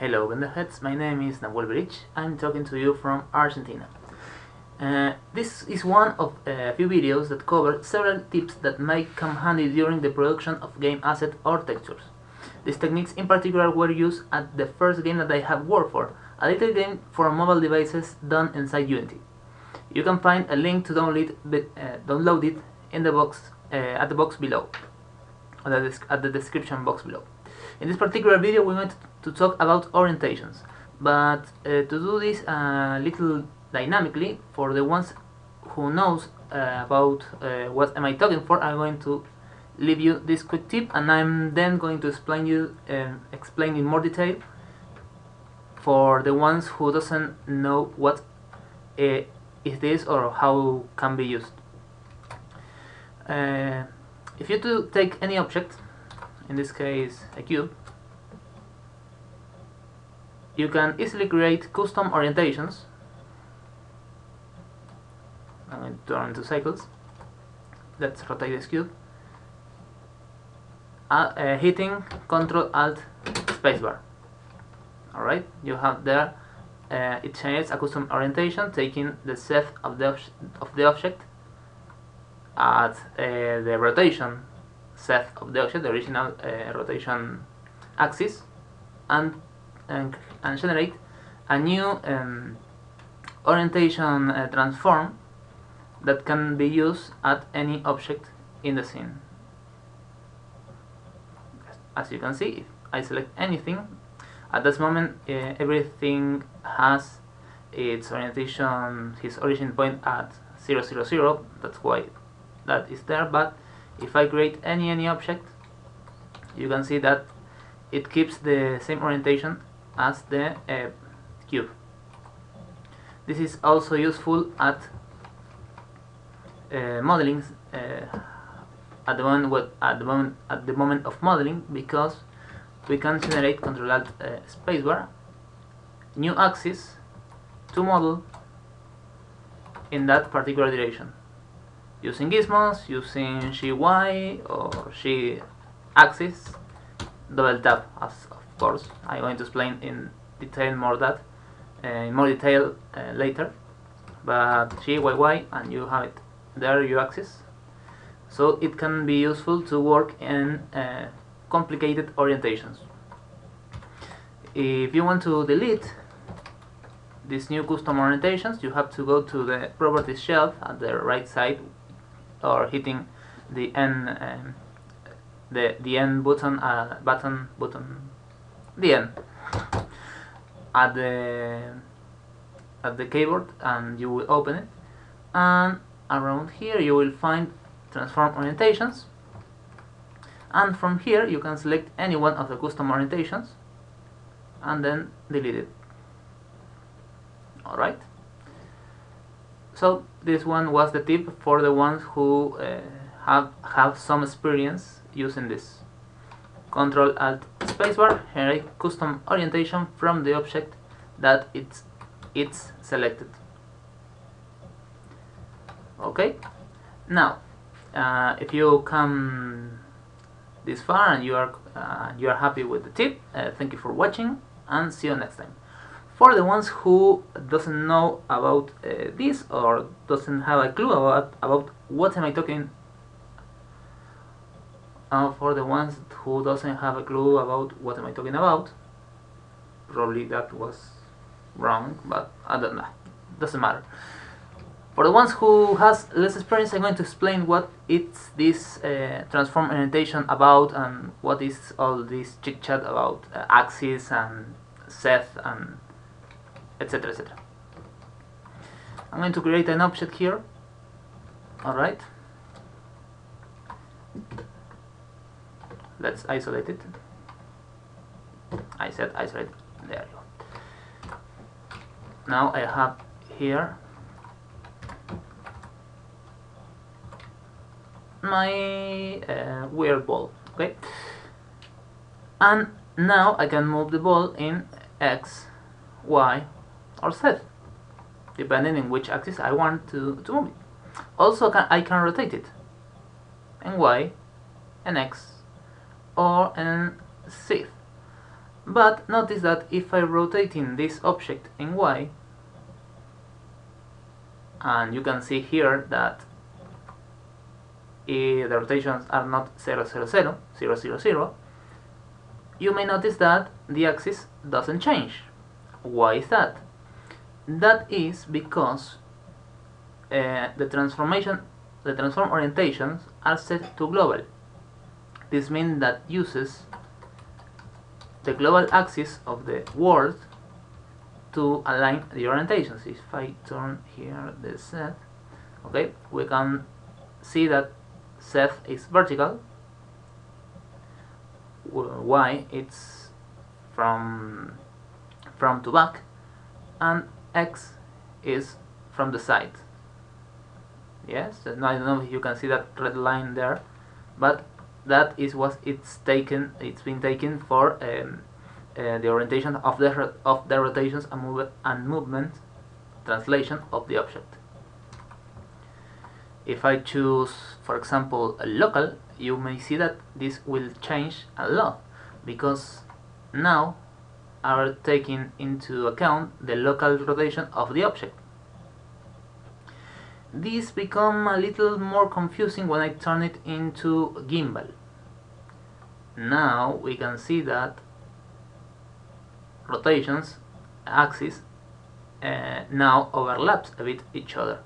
Hello Benderheads, my name is Nahuel Berich. I'm talking to you from Argentina. This is one of a few videos that cover several tips that may come handy during the production of game assets or textures. These techniques in particular were used at the first game that I have worked for, a little game for mobile devices done inside Unity. You can find a link to download it in the box at the box below, at the description box below. In this particular video we want to talk about orientations, but to do this a little dynamically, for the ones who knows about what am I talking for, I'm going to leave you this quick tip, and I'm then going to explain in more detail for the ones who doesn't know what is this or how can be used. If you take any object, in this case a cube, you can easily create custom orientations. I'm going to turn into cycles. Let's rotate this cube. Hitting Ctrl Alt Spacebar. Alright, you have there, it generates a custom orientation taking the set of the object at the rotation set of the object, the original rotation axis, and generate a new orientation transform that can be used at any object in the scene. As you can see, if I select anything, at this moment everything has its orientation, his origin point at 0, 0, 0. That's why that is there. But if I create any object, you can see that it keeps the same orientation as the cube. This is also useful at modeling at the moment of modeling, because we can generate Ctrl Alt Spacebar new axis to model in that particular direction, using gizmos, using GY or G axis, double tap, as of course I'm going to explain in detail more detail later. But GYY, and you have it there, your axis, so it can be useful to work in complicated orientations. If you want to delete these new custom orientations, you have to go to the properties shelf at the right side, or hitting the N the N button, the N at the keyboard, and you will open it, and around here you will find transform orientations, and from here you can select any one of the custom orientations and then delete it. Alright, so this one was the tip for the ones who have some experience using this. Ctrl Alt Spacebar, generate custom orientation from the object that it's selected. Okay, now if you come this far and you are happy with the tip, thank you for watching, and see you next time. For the ones who doesn't know about this, or doesn't have a clue about what am I talking, for the ones who doesn't have a clue about what am I talking about, probably that was wrong, but I don't know, doesn't matter. For the ones who has less experience, I'm going to explain what it's this transform orientation about, and what is all this chit chat about axis and set and etc, etc. I'm going to create an object here. Alright, let's isolate it. I said isolate, there you go. Now I have here my weird ball, okay, and now I can move the ball in X, Y, or Z, depending on which axis I want to move it. Also I can rotate it in Y, in X, or in Z. But notice that if I rotating this object in Y, and you can see here that the rotations are not 0, 0, 0, 0, 0, 0, you may notice that the axis doesn't change. Why is that? That is because the transform orientations are set to global. This means that uses the global axis of the world to align the orientations. If I turn here the Z, okay, we can see that Z is vertical, Y it's from to back, and X is from the side. Yes, I don't know if you can see that red line there, but that is what it's been taken for the orientation of the rotations and movement translation of the object. If I choose, for example, a local, you may see that this will change a lot, because now are taking into account the local rotation of the object. This becomes a little more confusing when I turn it into gimbal. Now we can see that rotations axis now overlaps a bit each other,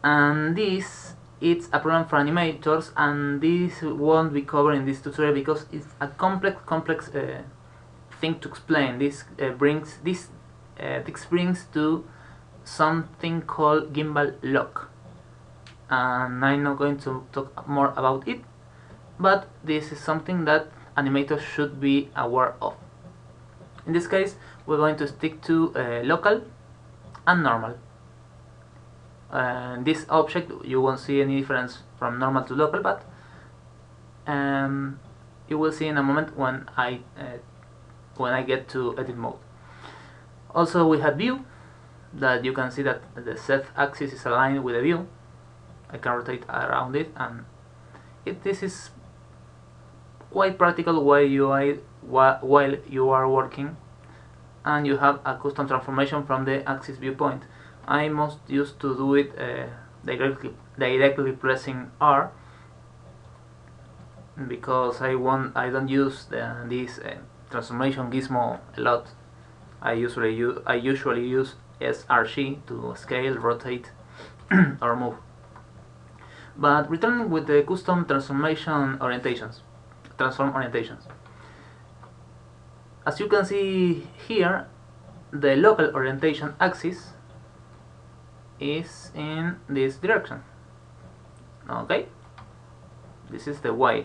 and this it's a problem for animators, and this won't be covered in this tutorial because it's a complex thing to explain. This brings to something called gimbal lock, and I'm not going to talk more about it, but this is something that animators should be aware of. In this case, we're going to stick to local and normal. This object, you won't see any difference from normal to local, but you will see in a moment when I get to edit mode. Also, we have view, that you can see that the Z axis is aligned with the view. I can rotate around it, and this is quite practical while you are working and you have a custom transformation from the axis viewpoint. I most used to do it directly pressing R, because I don't use this transformation gizmo a lot. I usually use SRG to scale, rotate, or move. But returning with the custom transform orientations. As you can see here, the local orientation axis is in this direction. Okay, this is the Y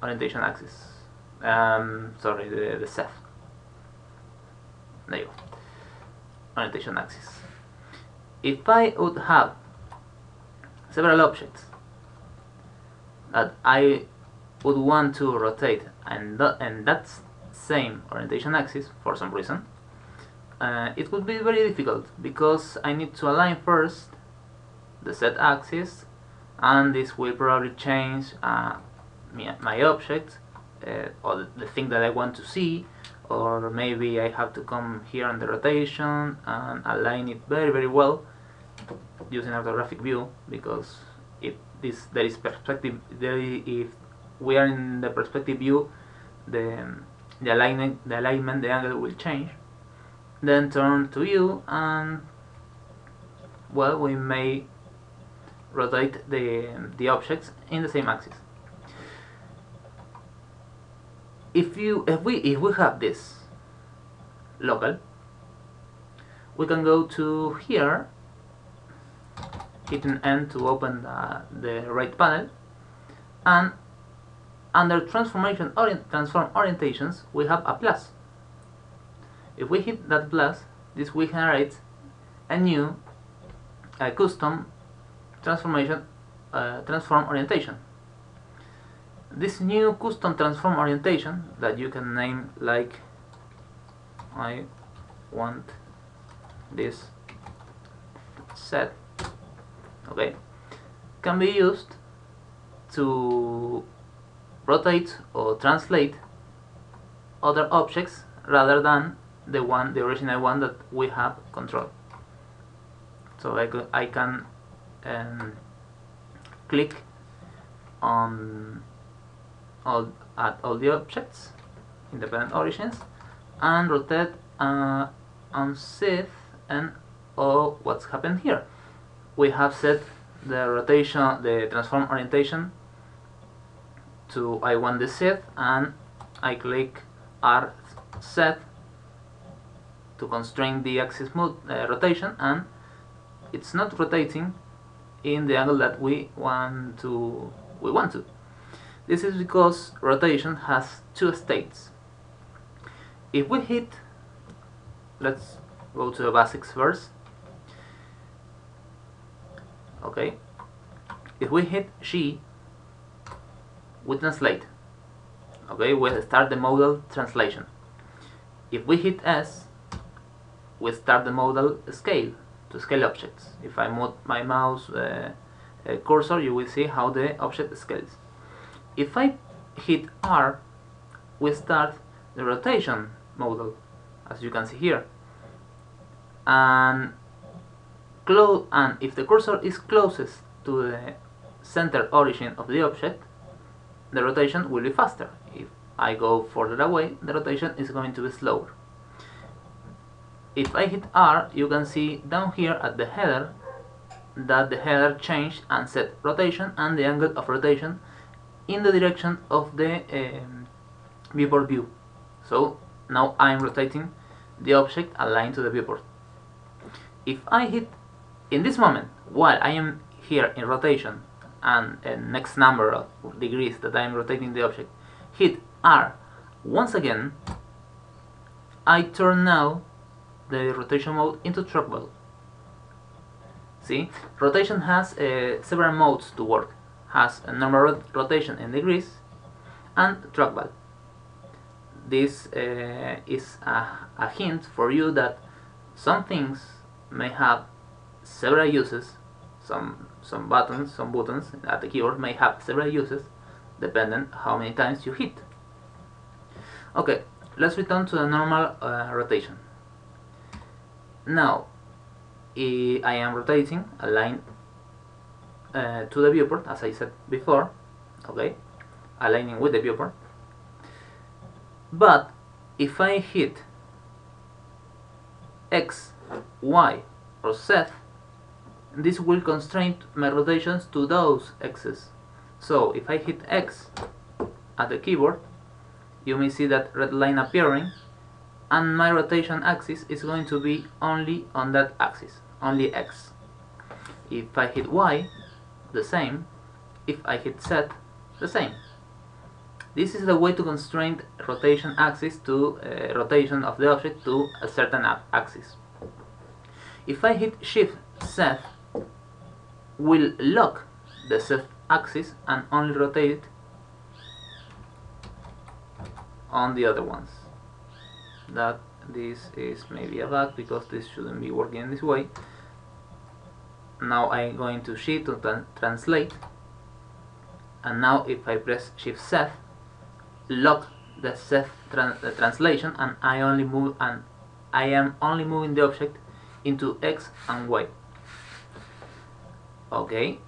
orientation axis. Sorry, the Z. There you go. Orientation axis. If I would have several objects that I would want to rotate and that same orientation axis for some reason, it would be very difficult, because I need to align first the Z axis, and this will probably change my object or the thing that I want to see, or maybe I have to come here on the rotation and align it very well using orthographic view, because if we are in the perspective view, the alignment, the angle will change. Then turn to view, and well, we may rotate the objects in the same axis. If we have this local, we can go to here, hitting N to open the right panel, and under transform orientations we have a plus. If we hit that plus, this will generate a new custom transform orientation. This new custom transform orientation, that you can name like I want this set, okay, can be used to rotate or translate other objects rather than the original one that we have control. So I can click on all the objects, independent origins, and rotate on Z, and what's happened here? We have set the rotation, the transform orientation to I want the Z, and I click RZ to constrain the axis rotation, and it's not rotating in the angle that we want to. This is because rotation has two states. If we hit, let's go to the basics first. Okay, if we hit G, we translate. Okay, we start the modal translation. If we hit S, we start the modal scale to scale objects. If I move my mouse cursor, you will see how the object scales. If I hit R, we start the rotation modal, as you can see here. And if the cursor is closest to the center origin of the object, the rotation will be faster. If I go further away, the rotation is going to be slower. If I hit R, you can see down here at the header that the header changed and set rotation and the angle of rotation in the direction of the viewport view. So now I'm rotating the object aligned to the viewport. If I hit, in this moment, while I am here in rotation and next number of degrees that I am rotating the object, hit R once again, I turn now the rotation mode into trackball. See, rotation has several modes to work. Has a normal rotation in degrees and trackball. This is a hint for you that some things may have several uses. Some buttons at the keyboard may have several uses depending how many times you hit. Okay, let's return to the normal rotation. Now I am rotating aligned to the viewport, as I said before. Okay, aligning with the viewport. But if I hit X, Y, or Z, this will constrain my rotations to those X's. So if I hit X at the keyboard, you may see that red line appearing, and my rotation axis is going to be only on that axis, only X. If I hit Y, the same. If I hit Z, the same. This is the way to constrain rotation axis to rotation of the object to a certain axis. If I hit Shift Z, will lock the Z axis and only rotate it on the other ones. This is maybe a bug because this shouldn't be working this way. Now I'm going to Shift to translate, and now if I press Shift Z, lock the Z translation, and I am only moving the object into X and Y. Okay,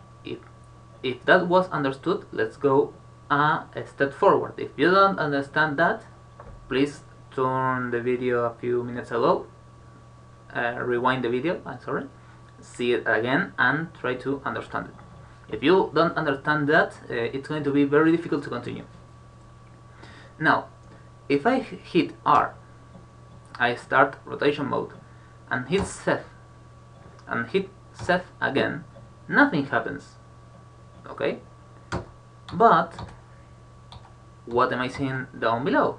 if that was understood, let's go a step forward. If you don't understand that, please turn the video a few minutes ago, rewind the video, I'm sorry, see it again and try to understand it. If you don't understand that, it's going to be very difficult to continue. Now, if I hit R, I start rotation mode, and hit Z, and hit Z again, nothing happens. Okay? But what am I seeing down below?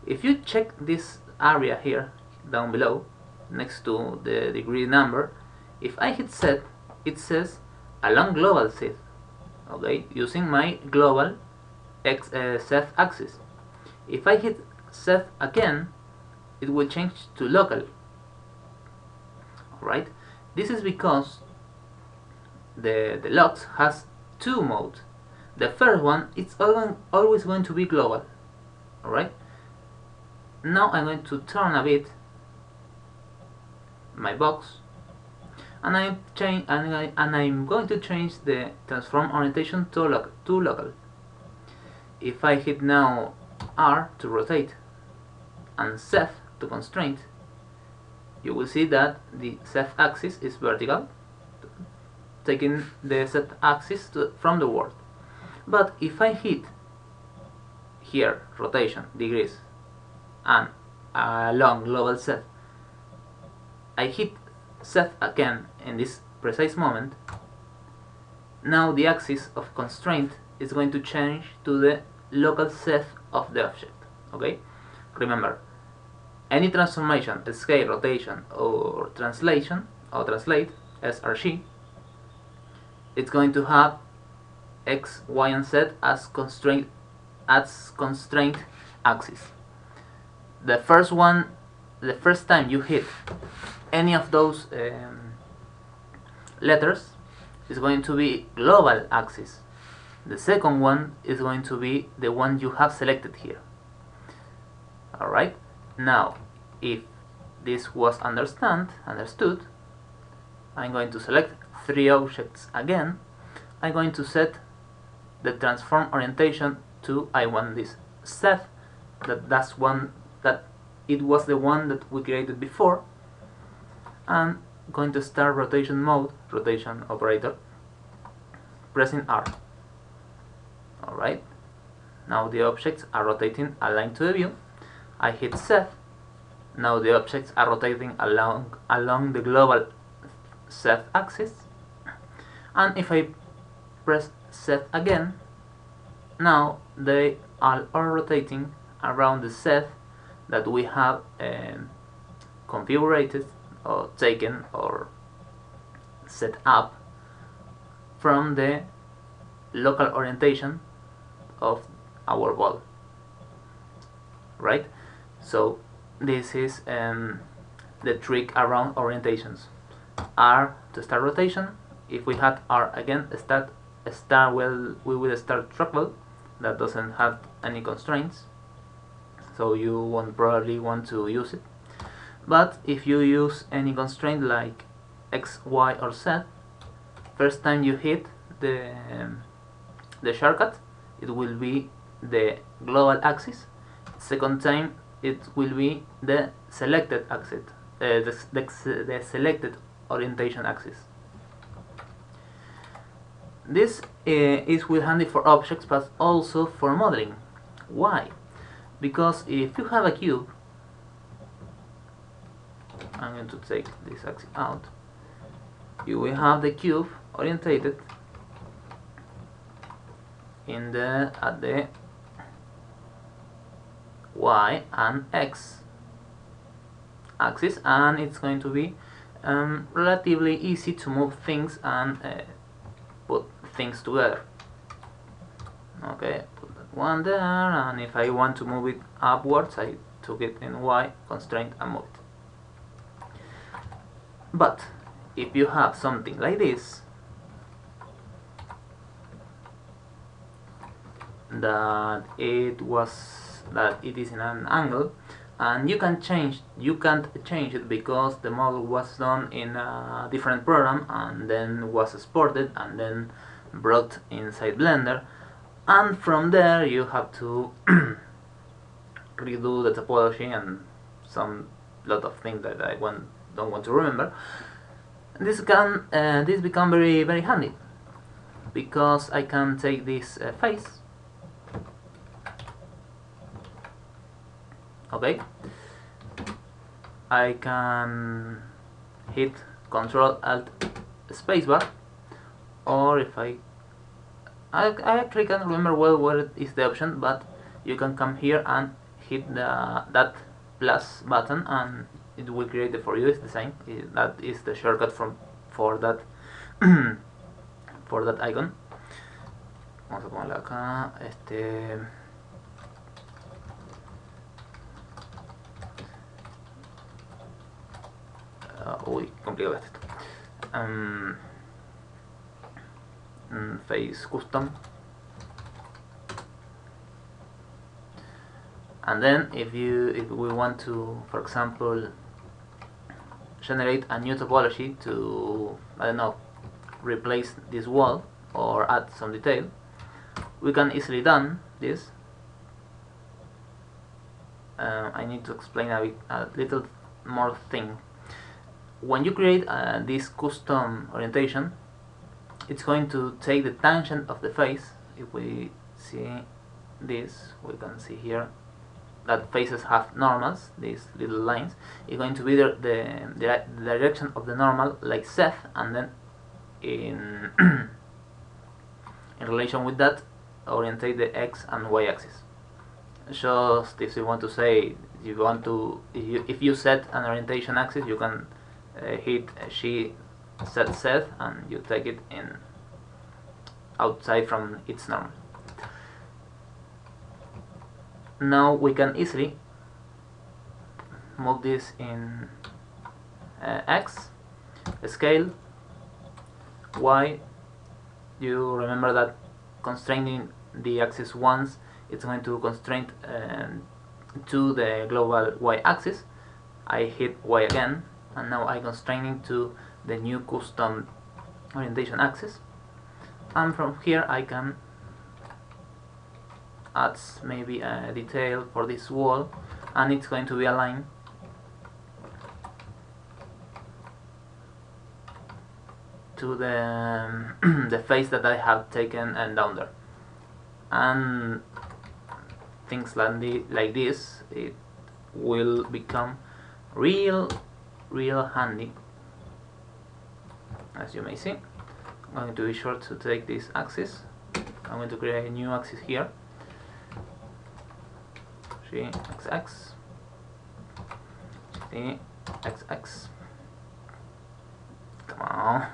If you check this area here down below next to the degree number, if I hit Z, it says along global Z, okay, using my global Z axis. If I hit Z again, it will change to local. Alright, this is because the locks has two modes. The first one is always going to be global. Alright? Now I'm going to turn a bit my box, and I'm going to change the transform orientation to local. If I hit now R to rotate and Z to constraint, you will see that the Z axis is vertical, taking the Z axis from the world. But if I hit here rotation degrees and along global Z, I hit Z again in this precise moment, now the axis of constraint is going to change to the local Z of the object. Okay? Remember, any transformation, scale, rotation, or translate, SRG, it's going to have X, Y, and Z as constraint axis. The first time you hit any of those letters is going to be global axis. The second one is going to be the one you have selected here. Alright? Now, if this was understood, I'm going to select 3 objects again. I'm going to set the transform orientation to I want this Z. It was the one that we created before. And going to start rotation mode, rotation operator, pressing R. Alright, now the objects are rotating aligned to the view. I hit Z. Now the objects are rotating along the global Z axis. And if I press Z again, now they are all rotating around the Z that we have configured or taken or set up from the local orientation of our ball. Right? So this is the trick around orientations. R to start rotation. If we had R again, we will start trackball that doesn't have any constraints, so you won't probably want to use it. But if you use any constraint like X, Y, or Z, first time you hit the shortcut, it will be the global axis. Second time, it will be the selected axis, the selected orientation axis. This is handy for objects, but also for modeling. Why? Because if you have a cube, I'm going to take this axis out, you will have the cube orientated at the Y and X axis, and it's going to be relatively easy to move things and put things together. Okay, put that one there, and if I want to move it upwards, I took it in Y, constraint, and move it. But if you have something like this, that it is in an angle, and you can't change it because the model was done in a different program and then was exported and then brought inside Blender, and from there you have to redo the topology and some lot of things that I don't want to remember. This become very, very handy because I can take this face. Okay, I can hit Control Alt spacebar, or if I actually can't remember well where is the option, but you can come here and hit that plus button and it will create it for you. It's the same. That is the shortcut for that for that icon. Vamos a ponerle acá uy, complicado esto. Face custom. And then if we want to, for example, generate a new topology to, I don't know, replace this wall or add some detail, we can easily done this. I need to explain a little more thing. When you create this custom orientation, it's going to take the tangent of the face. If we see this, we can see here that faces have normals, these little lines. It's going to be the direction of the normal, like Z, and then in in relation with that, orientate the X and Y axis. Just if you want to say, if you set an orientation axis, you can hit Shift set Z and you take it in outside from its normal. Now we can easily move this in X, scale, Y. You remember that constraining the axis once, it's going to constrain to the global Y axis. I hit Y again, and now I'm constraining to the new custom orientation axis. And from here I can add maybe a detail for this wall, and it's going to be aligned to the the face that I have taken and down there. And things like this, it will become real handy. As you may see, I'm going to be sure to take this axis. I'm going to create a new axis here. XX, XX. Come on,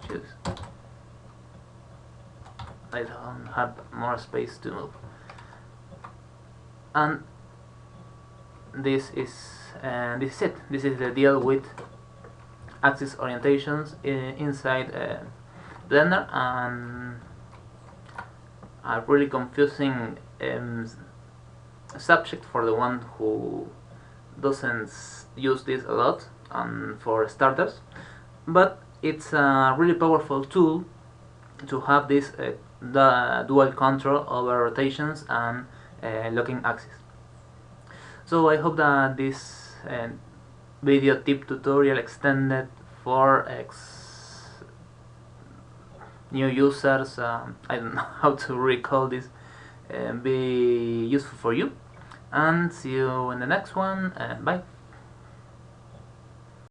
choose. I don't have more space to move. And this is it. This is the deal with axis orientations inside Blender, and a really confusing subject for the one who doesn't use this a lot, and for starters. But it's a really powerful tool to have this the dual control over rotations and locking axis. So I hope that this video tip tutorial extended for new users, I don't know how to recall this, be useful for you, and see you in the next one. Bye.